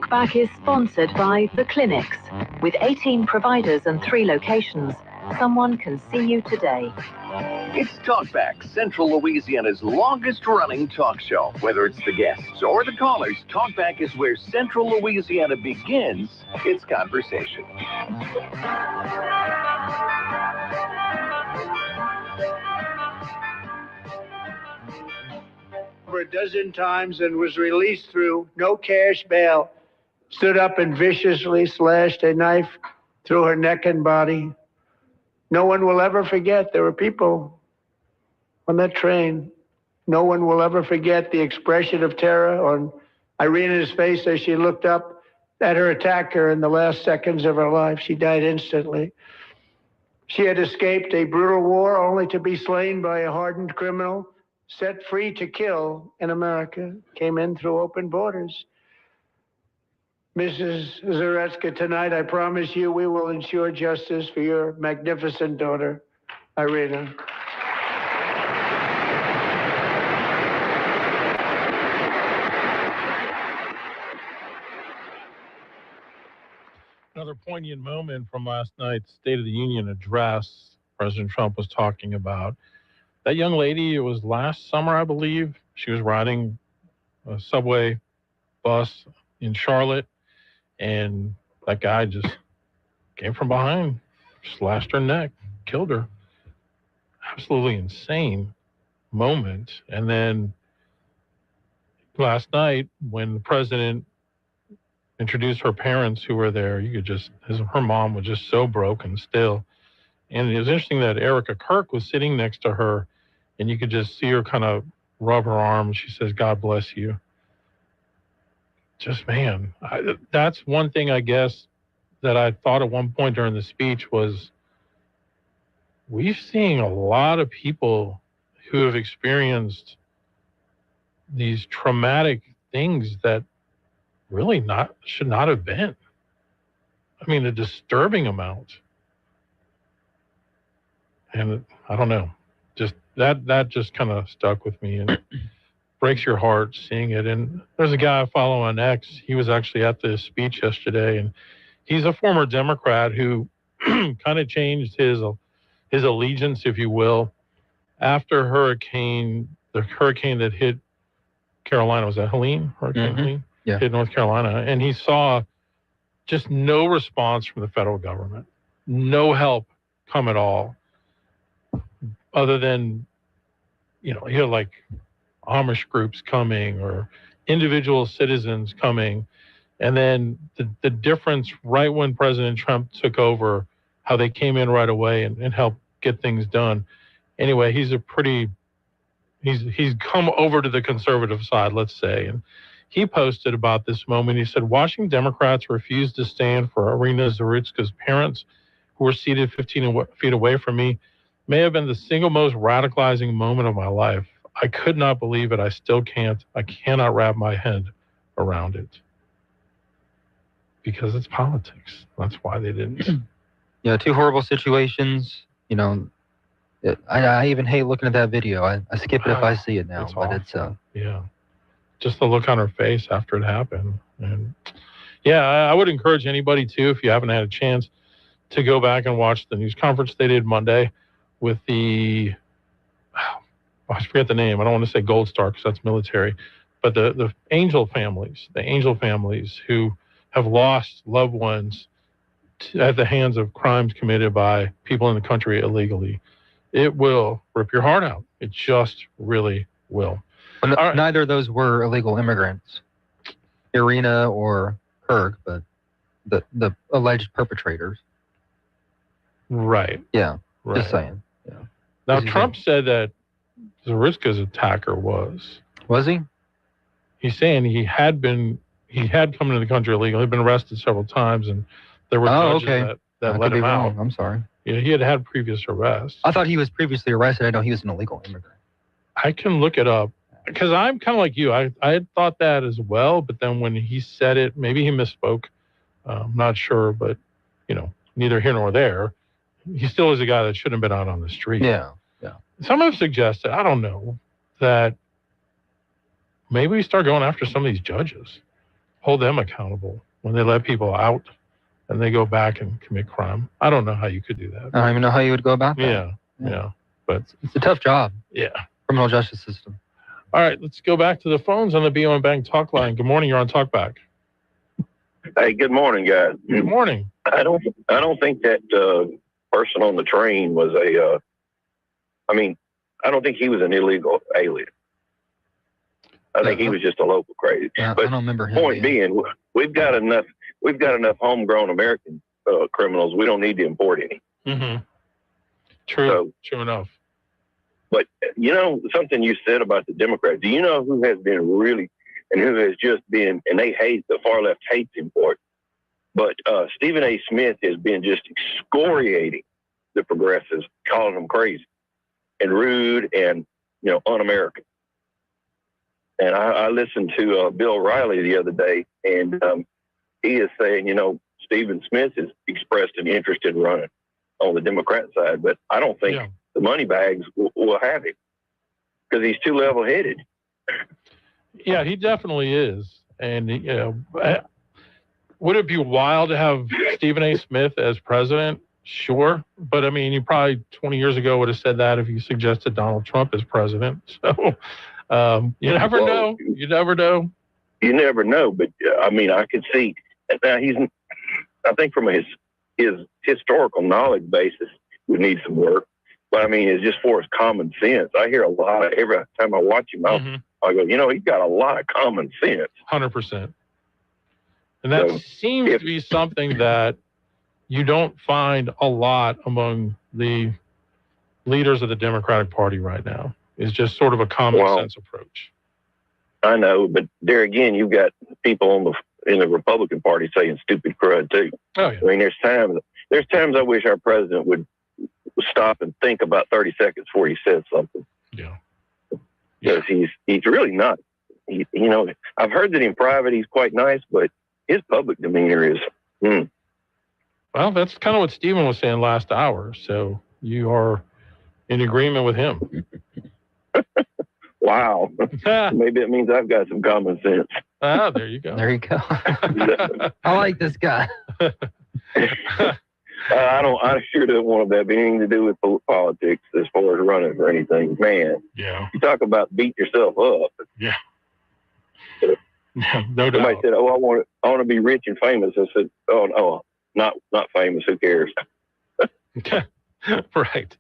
Talkback is sponsored by The Clinics. With 18 providers and 3 locations, someone can see you today. It's Talkback, Central Louisiana's longest-running talk show. Whether it's the guests or the callers, Talkback is where Central Louisiana begins its conversation. Over a dozen times and was released through no cash bail, stood up and viciously slashed a knife through her neck and body. No one will ever forget there were people on that train. No one will ever forget the expression of terror on Irina's face as she looked up at her attacker in the last seconds of her life. She died instantly. She had escaped a brutal war only to be slain by a hardened criminal, set free to kill in America, came in through open borders. Mrs. Zaretsky, tonight I promise you we will ensure justice for your magnificent daughter, Irina. Another poignant moment from last night's State of the Union address. President Trump was talking about that young lady. It was last summer, I believe. She was riding a subway bus in Charlotte, and that guy just came from behind, slashed her neck, killed her. Absolutely insane moment. And then last night, when the president introduced her parents who were there, you could just, her mom was just so broken still. And it was interesting that Erica Kirk was sitting next to her, and you could just see her kind of rub her arm. She says, "God bless you." Just, man, that's one thing, I guess, that I thought at one point during the speech was, we've seen a lot of people who have experienced these traumatic things that really should not have been. I mean, a disturbing amount. And I don't know, just that just kind of stuck with me and breaks your heart seeing it. And there's a guy I follow on X. He was actually at the speech yesterday, and he's a former Democrat who kind of changed his allegiance, if you will, after the hurricane that hit Carolina. Was that Helene? Hurricane Helene? Yeah. Hit North Carolina. And he saw just no response from the federal government, no help come at all, other than, you had like Amish groups coming or individual citizens coming. And then the difference right when President Trump took over, how they came in right away and helped get things done. Anyway, he's come over to the conservative side, let's say. And he posted about this moment. He said, "Washington Democrats refused to stand for Irina Zaretsky's parents, who were seated 15 feet away from me, may have been the single most radicalizing moment of my life. I could not believe it. I still can't. I cannot wrap my head around it." Because it's politics. That's why they didn't. Two horrible situations. I even hate looking at that video. I skip it if I see it now. It's yeah. Just the look on her face after it happened. And yeah, I would encourage anybody too, if you haven't had a chance, to go back and watch the news conference they did Monday with I forget the name. I don't want to say Gold Star because that's military, but the angel families who have lost loved ones at the hands of crimes committed by people in the country illegally. It will rip your heart out. It just really will. Well, neither of those were illegal immigrants, Irina or Kirk, but the alleged perpetrators. Right. Yeah. Right. Just saying. Yeah. Now, Trump said that Zaretsky's attacker was. Was he? He's saying he had come into the country illegally. He'd been arrested several times, and there were judges that let him out. I'm sorry. Yeah, he had previous arrests. I thought he was previously arrested. I know he was an illegal immigrant. I can look it up because I'm kind of like you. I had thought that as well, but then when he said it, maybe he misspoke. I'm not sure, but neither here nor there. He still is a guy that shouldn't have been out on the street. Yeah. Some have suggested, I don't know, that maybe we start going after some of these judges. hold them accountable when they let people out and they go back and commit crime. I don't know how you could do that. I don't even know how you would go about that. Yeah. But it's a tough job. Yeah. Criminal justice system. All right, let's go back to the phones on the BOM Bank talk line. Good morning. You're on Talkback. Hey, good morning, guys. Good morning. I don't think that person on the train was I don't think he was an illegal alien. I think he was just a local crazy. Yeah, but I don't remember him. Point being, we've got enough homegrown American criminals. We don't need to import any. Mm-hmm. True enough. But something you said about the Democrats. Do you know who has been really, and who has just been, and they hate, the far left hates import. But Stephen A. Smith has been just excoriating the progressives, calling them crazy and rude and, un-American. And I listened to Bill O'Reilly the other day, and he is saying, Stephen Smith has expressed an interest in running on the Democrat side, but I don't think the money bags will have him because he's too level-headed. Yeah, he definitely is. And, would it be wild to have Stephen A. Smith as president? Sure. But, you probably 20 years ago would have said that if you suggested Donald Trump as president. So you never know. You never know. You never know. But, I could see. Now, I think from his historical knowledge basis would need some work. But, it's just for his common sense. I hear a lot every time I watch him, I go, he's got a lot of common sense. 100%. And that seems to be something that you don't find a lot among the leaders of the Democratic Party right now. It's just sort of a common sense approach. I know, but there again, you've got people in the Republican Party saying stupid crud too. Oh yeah. There's times I wish our president would stop and think about 30 seconds before he says something. Yeah. Because he's really not. I've heard that in private he's quite nice, but his public demeanor is. Well, that's kind of what Stephen was saying last hour. So you are in agreement with him. Wow. Maybe it means I've got some common sense. Ah, there you go. There you go. I like this guy. I sure don't want to have anything to do with politics as far as running for anything. Man. Yeah. You talk about beat yourself up. Yeah. No doubt. Somebody said, I want to be rich and famous. I said, oh, no, not famous. Who cares? Right.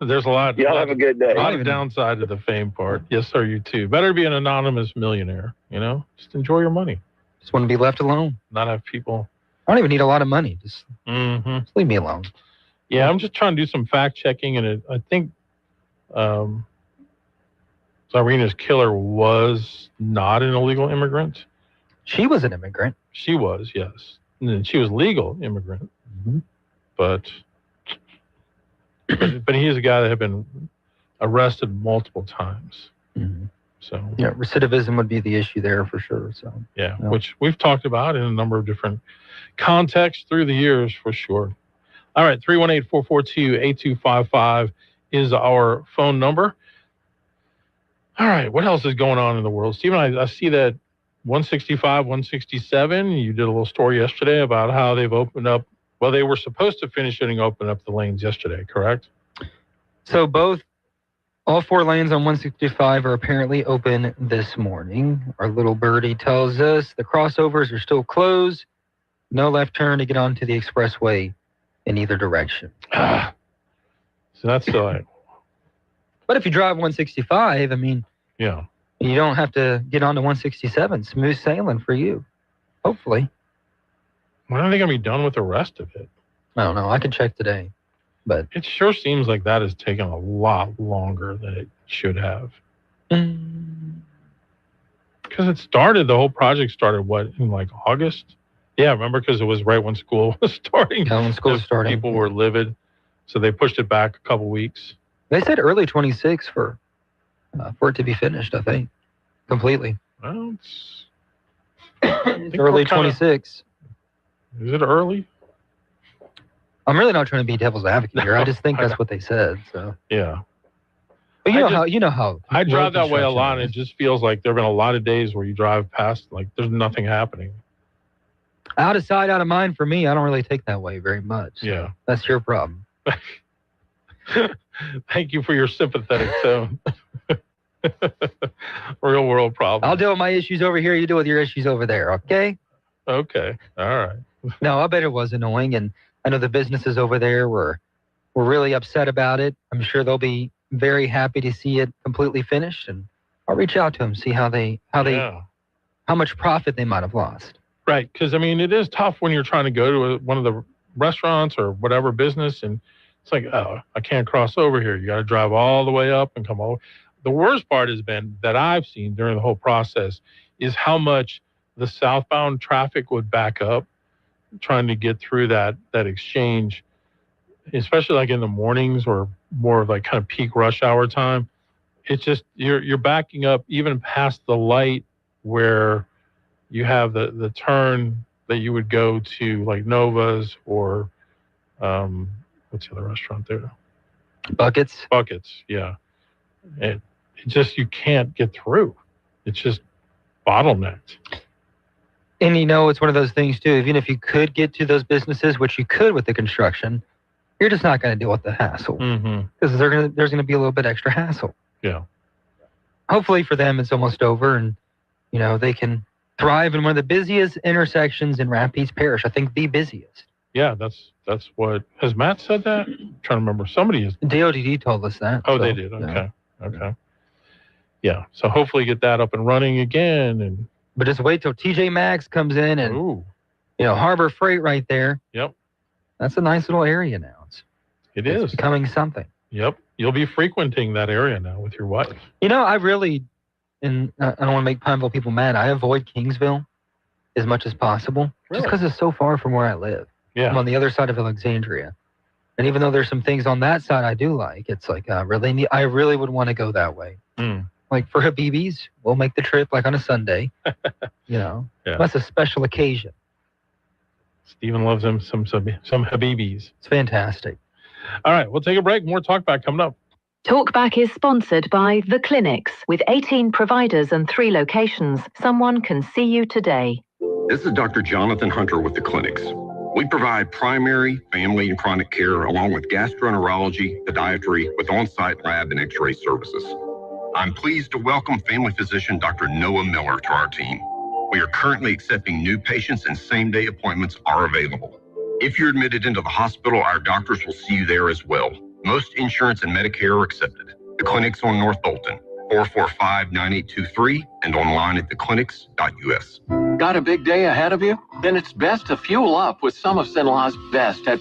There's a lot. Y'all have a good day. A lot of downside to the fame part. Yes, sir, you too. Better be an anonymous millionaire, Just enjoy your money. Just want to be left alone. Not have people. I don't even need a lot of money. Just leave me alone. Yeah, I'm just trying to do some fact checking, and I think Irina's killer was not an illegal immigrant. She was an immigrant. She was, yes. And then she was legal immigrant. Mm-hmm. But he is a guy that had been arrested multiple times. Mm-hmm. So yeah, recidivism would be the issue there for sure. So yeah, which we've talked about in a number of different contexts through the years for sure. All right, 318-442-8255 is our phone number. All right, what else is going on in the world? Stephen, I see that 165, 167, you did a little story yesterday about how they've opened up. Well, they were supposed to finish and open up the lanes yesterday, correct? So all 4 lanes on 165 are apparently open this morning. Our little birdie tells us the crossovers are still closed. No left turn to get onto the expressway in either direction. So that's still like... But if you drive 165, yeah, you don't have to get onto 167. Smooth sailing for you, hopefully. When are they going to be done with the rest of it? I don't know. I can check today. But it sure seems like that has taken a lot longer than it should have. Because the whole project started, in like August? Yeah, remember, because it was right when school was starting. Yeah, when school was starting. People were livid, so they pushed it back a couple weeks. They said early 26 for it to be finished, I think, completely. Well, it's early 26. Is it early? I'm really not trying to be devil's advocate here. I just think that's what they said. So yeah. But you know how I drive road that way a construction lot, and is. it just feels like there have been a lot of days where you drive past, like there's nothing happening. Out of sight, out of mind for me. I don't really take that way very much. So Yeah. that's your problem. Thank you for your sympathetic tone. Real world problem. I'll deal with my issues over here. You deal with your issues over there, okay? Okay. All right. No, I bet it was annoying, and I know the businesses over there were really upset about it. I'm sure they'll be very happy to see it completely finished, and I'll reach out to them, see how much profit they might have lost. Right, because I mean, it is tough when you're trying to go to one of the restaurants or whatever business, and it's like, oh, I can't cross over here. You got to drive all the way up and come over. The worst part has been that I've seen during the whole process is how much the southbound traffic would back up trying to get through that exchange, especially like in the mornings or more of like kind of peak rush hour time. It's just you're backing up even past the light where you have the turn that you would go to like Nova's or what's the other restaurant there? Buckets, yeah. It just, you can't get through. It's just bottlenecked. and it's one of those things too. Even if you could get to those businesses, which you could with the construction, you're just not going to deal with the hassle because there's going to be a little bit extra hassle. Yeah. Hopefully for them, it's almost over, and they can thrive in one of the busiest intersections in Rapides Parish. I think the busiest. Yeah, that's what, has Matt said that? I'm trying to remember. Somebody is. DOTD told us that. Oh, so, they did. Okay. yeah. Okay. Yeah. So hopefully get that up and running again. But just wait till TJ Maxx comes in and, Ooh. Harbor Freight right there. Yep. That's a nice little area now. It's becoming something. Yep. You'll be frequenting that area now with your wife. I really, and I don't want to make Pineville people mad, I avoid Kingsville as much as possible. Really? Just because it's so far from where I live. Yeah. I'm on the other side of Alexandria. And even though there's some things on that side I do like, it's like I really would want to go that way. Like for Habibis, we'll make the trip like on a Sunday. Yeah. That's a special occasion. Stephen loves him some Habibis. It's fantastic. All right, we'll take a break. More Talkback coming up. Talkback is sponsored by The Clinics. With 18 providers and 3 locations, someone can see you today. This is Dr. Jonathan Hunter with The Clinics. We provide primary, family, and chronic care along with gastroenterology, podiatry, with on-site lab and x-ray services. I'm pleased to welcome family physician Dr. Noah Miller to our team. We are currently accepting new patients and same-day appointments are available. If you're admitted into the hospital, our doctors will see you there as well. Most insurance and Medicare are accepted. The Clinics on North Bolton, 445-9823, and online at theclinics.us. Got a big day ahead of you? Then it's best to fuel up with some of Cenla's best at